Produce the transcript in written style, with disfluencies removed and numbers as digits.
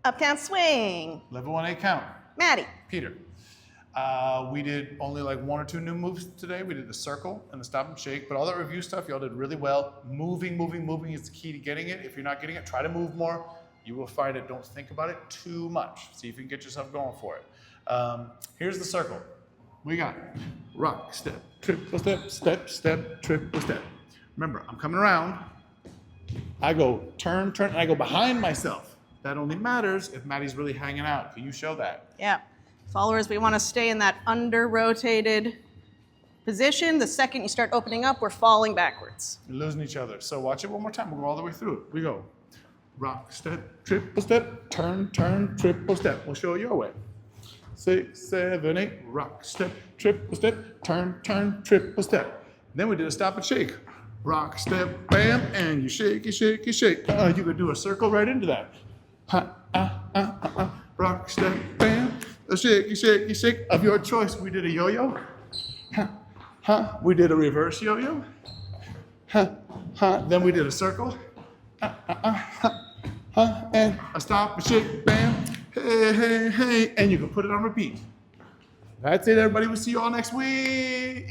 Uptown Swing. Level 1A count. Maddie. Peter. We did only like 1 or 2 new moves today. We did the circle and the stop and shake, but all that review stuff, y'all did really well. Moving is the key to getting it. If you're not getting it, try to move more. You will find it. Don't think about it too much. See if you can get yourself going for it. Here's the circle. We got rock, step, triple step, step, step, triple step. Remember, I'm coming around. I go turn, and I go behind myself. That only matters if Maddie's really hanging out. Can you show that? Yeah. Followers, we want to stay in that under-rotated position. The second you start opening up, we're falling backwards. We're losing each other. So watch it one more time. We'll go all the way through it. We go rock, step, triple step, turn, triple step. We'll show it your way. 6, 7, 8, rock, step, triple step, turn, triple step. Then we did a stop and shake. Rock, step, bam, and you shake, you shake, you shake. You could do a circle right into that. Rock, step, bam. A shake, you shake, you shake of your choice. We did a yo-yo. We did a reverse yo-yo. Then we did a circle. And a stop and shake, bam. Hey, hey, hey. And you can put it on repeat. That's it, everybody. We'll see you all next week.